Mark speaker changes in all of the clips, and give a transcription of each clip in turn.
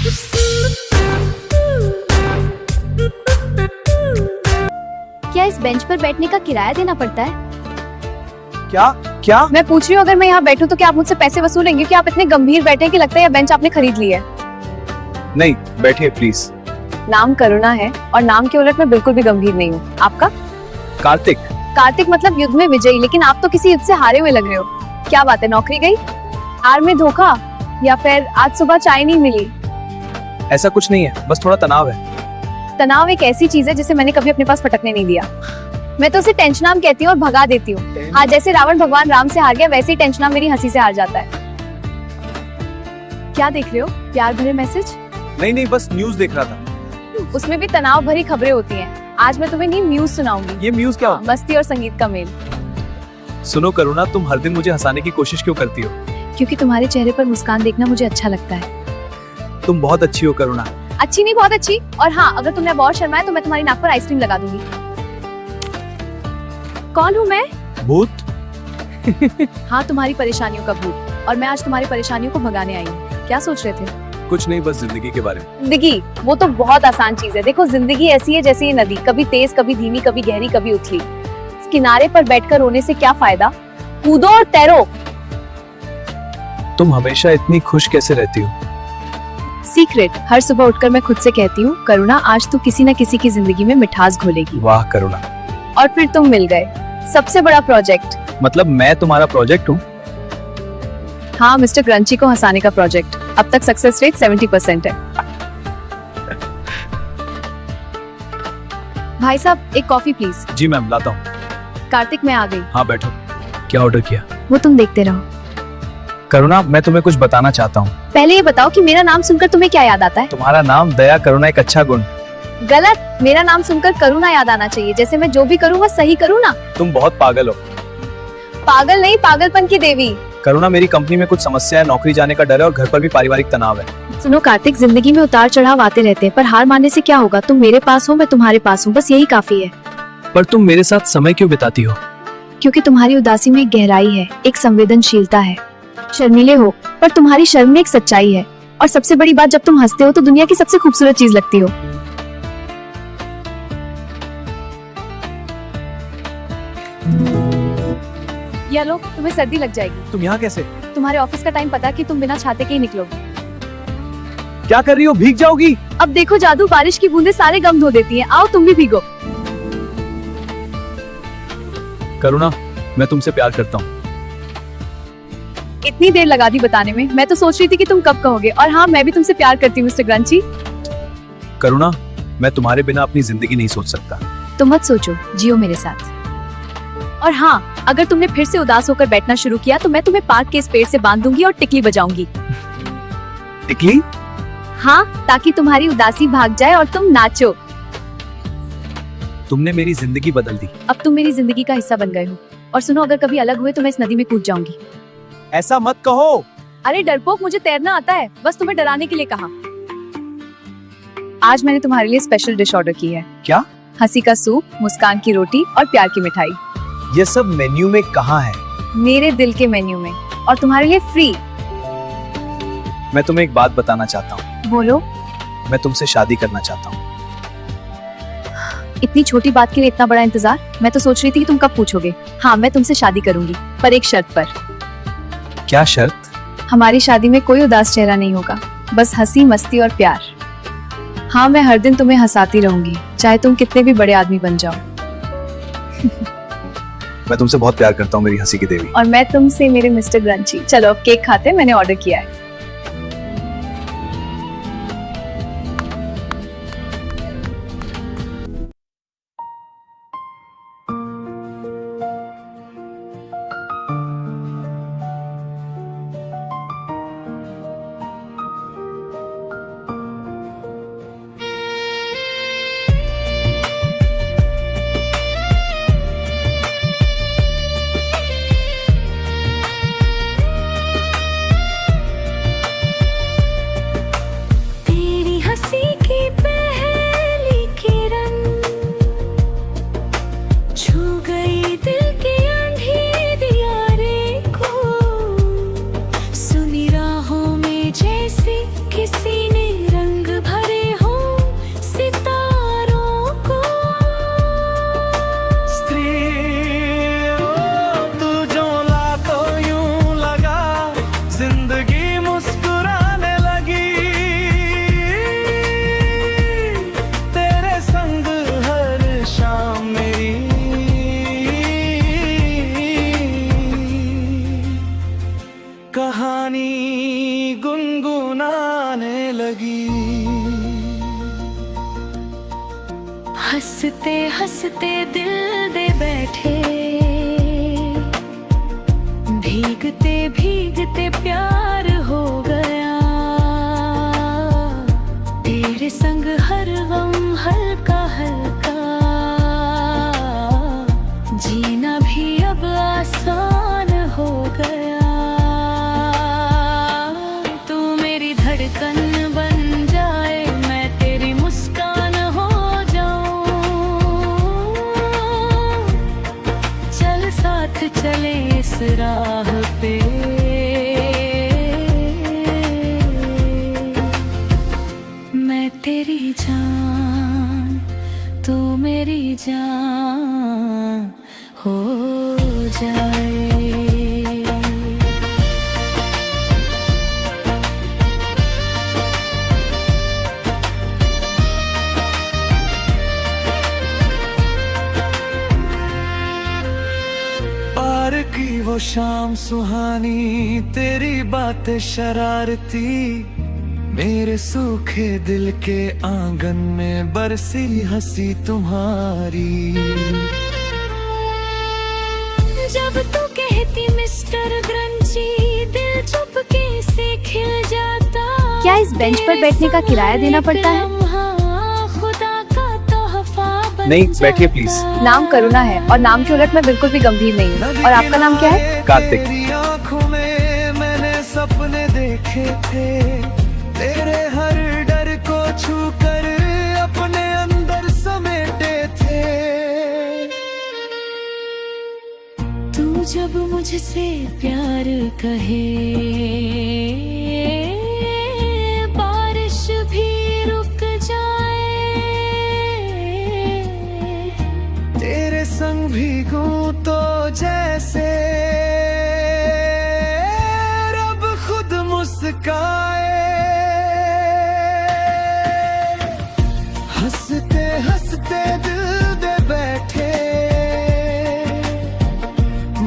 Speaker 1: क्या इस बेंच पर बैठने का किराया देना पड़ता है?
Speaker 2: क्या क्या?
Speaker 1: मैं पूछ रही हूँ, अगर मैं यहाँ बैठूं तो क्या आप मुझसे पैसे वसूलेंगे? क्या आप इतने गंभीर बैठे हैं कि लगता है यह बेंच आपने खरीद ली है?
Speaker 2: नहीं, बैठिए प्लीज।
Speaker 1: नाम करुणा है और नाम के उलट मैं बिल्कुल भी गंभीर नहीं हूँ। आपका?
Speaker 2: कार्तिक।
Speaker 1: कार्तिक मतलब युद्ध में विजयी, लेकिन आप तो किसी युद्ध से हारे हुए लग रहे हो। क्या बात है, नौकरी गई? हार में धोखा, या फिर आज सुबह चाय नहीं मिली?
Speaker 2: ऐसा कुछ नहीं है, बस थोड़ा तनाव है।
Speaker 1: तनाव एक ऐसी चीज है जिसे मैंने कभी अपने पास फटकने नहीं दिया। मैं तो उसे टेंशनाम कहती हूँ और भगा देती हूँ। हाँ, जैसे रावण भगवान राम से हार गया, वैसे ही टेंशनाम मेरी हंसी से हार जाता है। क्या देख रहे हो? प्यार भरे मैसेज?
Speaker 2: नहीं, बस न्यूज़ देख रहा था।
Speaker 1: उसमें भी तनाव भरी खबरें होती हैं। आज मैं तुम्हें न्यू न्यूज सुनाऊंगी।
Speaker 2: ये न्यूज़ क्या?
Speaker 1: मस्ती और संगीत का मेल।
Speaker 2: सुनो करुणा, तुम हर दिन मुझे हंसाने की कोशिश क्यों करती हो?
Speaker 1: क्योंकि तुम्हारे चेहरे पर मुस्कान देखना मुझे अच्छा लगता है।
Speaker 2: तुम बहुत अच्छी हो करुणा।
Speaker 1: अच्छी नहीं, बहुत अच्छी। और हाँ, अगर तुमने बहुत शर्माया तो मैं तुम्हारी नाक पर आइसक्रीम लगा दूंगी। कौन हूँ मैं?
Speaker 2: भूत?
Speaker 1: हाँ, तुम्हारी परेशानियों का भूत। और मैं आज तुम्हारी परेशानियों को भगाने आई हूँ। क्या सोच रहे थे?
Speaker 2: कुछ नहीं, बस जिंदगी के बारे में।
Speaker 1: जिंदगी वो तो बहुत आसान चीज है। देखो, जिंदगी ऐसी है जैसे ये नदी, कभी तेज, कभी धीमी, कभी गहरी, कभी उथली। इस किनारे पर बैठकर रोने से क्या फायदा? कूदो और तैरो।
Speaker 2: तुम हमेशा इतनी खुश कैसे रहती हो?
Speaker 1: सीक्रेट, हर सुबह उठकर मैं खुद से कहती हूँ, करुणा आज तू किसी न किसी की जिंदगी में मिठास घोलेगी।
Speaker 2: वाह करुणा।
Speaker 1: और फिर तुम मिल गए। सबसे बड़ा प्रोजेक्ट।
Speaker 2: मतलब मैं तुम्हारा प्रोजेक्ट हूँ?
Speaker 1: हाँ, मिस्टर ग्रंची को हंसाने का प्रोजेक्ट। अब तक सक्सेस रेट 70% है। भाई साहब, एक कॉफी प्लीज।
Speaker 2: जी मैम, लाता हूँ।
Speaker 1: कार्तिक, मैं आ गई।
Speaker 2: हाँ बैठो। क्या ऑर्डर किया?
Speaker 1: वो तुम देखते रहो।
Speaker 2: करुणा, मैं तुम्हें कुछ बताना चाहता हूँ।
Speaker 1: पहले ये बताओ कि मेरा नाम सुनकर तुम्हें क्या याद आता है?
Speaker 2: तुम्हारा नाम दया करुणा एक अच्छा गुण।
Speaker 1: गलत। मेरा नाम सुनकर करुणा याद आना चाहिए। जैसे मैं जो भी करूँ वो सही करूँ ना।
Speaker 2: तुम बहुत पागल हो।
Speaker 1: पागल नहीं, पागलपन की देवी।
Speaker 2: करुणा, मेरी कंपनी में कुछ समस्या है, नौकरी जाने का डर है और घर पर भी पारिवारिक तनाव है।
Speaker 1: सुनो कार्तिक, जिंदगी में उतार चढ़ाव आते रहते हैं, पर हार मानने से क्या होगा? तुम मेरे पास हो, मैं तुम्हारे पास हूँ, बस यही काफी है।
Speaker 2: पर तुम मेरे साथ समय क्यों बिताती हो?
Speaker 1: क्योंकि तुम्हारी उदासी में एक गहराई है, एक संवेदनशीलता है। शर्मीले हो, पर तुम्हारी शर्म में एक सच्चाई है। और सबसे बड़ी बात, जब तुम हंसते हो तो दुनिया की सबसे खूबसूरत चीज लगती हो। या लो, तुम्हें सर्दी लग जाएगी।
Speaker 2: तुम यहाँ कैसे?
Speaker 1: तुम्हारे ऑफिस का टाइम पता है कि तुम बिना छाते के ही निकलोगे।
Speaker 2: क्या कर रही हो? भीग जाओगी।
Speaker 1: अब देखो जादू, बारिश की बूंदें सारे गम धो देती हैं। आओ तुम भी भीगो।
Speaker 2: करुणा, मैं तुमसे प्यार करता हूँ।
Speaker 1: इतनी देर लगा दी बताने में। मैं तो सोच रही थी कि तुम कब कहोगे। और हाँ, मैं भी तुमसे प्यार करती हूँ मिस्टर ग्रंची।
Speaker 2: करुणा, मैं तुम्हारे बिना अपनी जिंदगी नहीं सोच सकता।
Speaker 1: तुम मत सोचो, जियो मेरे साथ। और हाँ, अगर तुमने फिर से उदास होकर बैठना शुरू किया तो मैं तुम्हें पार्क के इस पेड़ से बांध दूंगी और टिकली बजाऊंगी।
Speaker 2: टिकली?
Speaker 1: हाँ, ताकि तुम्हारी उदासी भाग जाए और तुम नाचो।
Speaker 2: तुमने मेरी जिंदगी बदल दी।
Speaker 1: अब तुम मेरी जिंदगी का हिस्सा बन गए हो। और सुनो, अगर कभी अलग हुए तो मैं इस नदी में कूद जाऊंगी।
Speaker 2: ऐसा मत कहो।
Speaker 1: अरे डरपोक, मुझे तैरना आता है, बस तुम्हें डराने के लिए कहा। आज मैंने तुम्हारे लिए स्पेशल डिश ऑर्डर की है।
Speaker 2: क्या?
Speaker 1: हंसी का सूप, मुस्कान की रोटी और प्यार की मिठाई।
Speaker 2: ये सब मेन्यू में कहाँ है?
Speaker 1: मेरे दिल के मेन्यू में, और तुम्हारे लिए फ्री।
Speaker 2: मैं तुम्हें एक बात बताना चाहता हूँ।
Speaker 1: बोलो।
Speaker 2: मैं तुमसे शादी करना चाहता हूँ।
Speaker 1: इतनी छोटी बात के लिए इतना बड़ा इंतजार? मैं तो सोच रही थी कि तुम कब पूछोगे। हाँ, मैं तुमसे शादी करूंगी, पर एक शर्त पर।
Speaker 2: क्या शर्त?
Speaker 1: हमारी शादी में कोई उदास चेहरा नहीं होगा, बस हंसी, मस्ती और प्यार। हाँ, मैं हर दिन तुम्हें हंसाती रहूंगी, चाहे तुम कितने भी बड़े आदमी बन जाओ।
Speaker 2: मैं तुमसे बहुत प्यार करता हूँ मेरी हंसी की देवी।
Speaker 1: और मैं तुमसे मेरे मिस्टर ग्रंची। चलो अब केक खाते हैं, मैंने ऑर्डर किया है।
Speaker 3: गुनगुनाने लगी।
Speaker 4: हंसते हंसते दिल दे बैठे, भीगते भीगते प्यार हो गया। तेरे संग हर गम हल्का हल्का, जीना भी अब आसान हो गया। तू मेरी धड़कन बन जाए, मैं तेरी मुस्कान हो जाऊं। चल साथ चले इस राह पे, मैं तेरी जान, तू मेरी जान हो जाए।
Speaker 3: पार की वो शाम सुहानी, तेरी बातें शरारती, मेरे सूखे दिल के आंगन में बरसी हंसी तुम्हारी।
Speaker 4: जब तू कहती मिस्टर ग्रंची, दिल चुपके से खिल जाता।
Speaker 1: क्या इस बेंच पर बैठने का किराया देना पड़ता है?
Speaker 4: खुदा का तोहफा बन
Speaker 2: नहीं, बैठिए प्लीज।
Speaker 4: जाता।
Speaker 1: नाम करुणा है और नाम के उलट मैं बिल्कुल भी गंभीर नहीं हूँ। और आपका नाम क्या है?
Speaker 2: कार्तिक।
Speaker 3: तेरी आँखों में मैंने सपने देखे थे, तेरे हर डर को छू कर अपने अंदर समेटे थे।
Speaker 4: तू जब मुझसे प्यार कहे, बारिश भी रुक जाए।
Speaker 3: तेरे संग भीगूं तो जैसे रब खुद मुस्काए। हंसते हंसते दिल दे बैठे,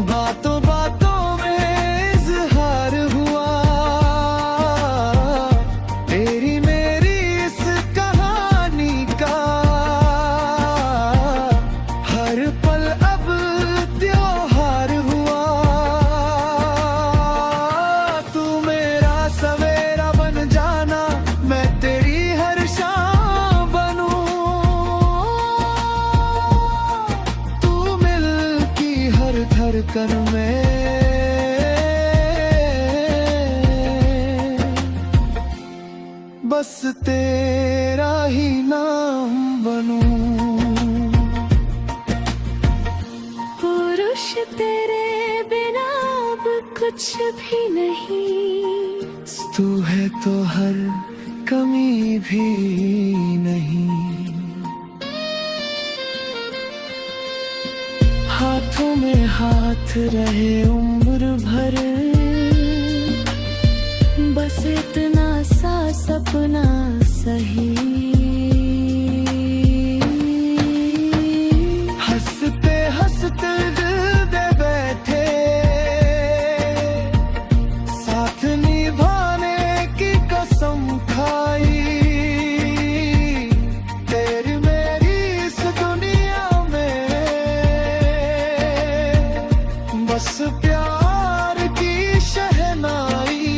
Speaker 3: बातों बातों में इजहार हुआ। तेरी मेरी इस कहानी का हर पल अब त्योहार हुआ। तू मेरा सवेरा बन जाना, मैं तेरी हर शाम बनूं। तू मिल की हर धड़कन में बस तेरा ही नाम बनूं।
Speaker 4: पुरुष तेरे बिना अब कुछ भी नहीं।
Speaker 3: तू है तो हर कमी भी नहीं। हाथों में हाथ रहे उम्र भर, बस इतना सा सपना सही। हंसते हंसते दिल दे बैठे, साथ निभाने की कसम खाई। तेरी मेरी इस दुनिया में बस प्यार की शहनाई।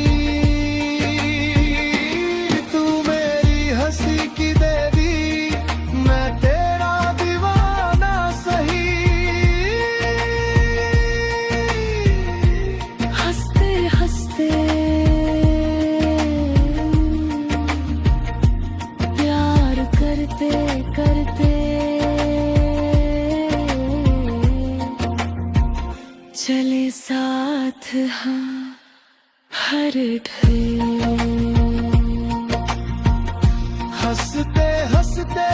Speaker 3: तू मेरी हंसी की देवी, मैं तेरा दीवाना सही।
Speaker 4: हंसते हंसते प्यार करते करते चले साथ हाँ हर ढल।
Speaker 3: हंसते हंसते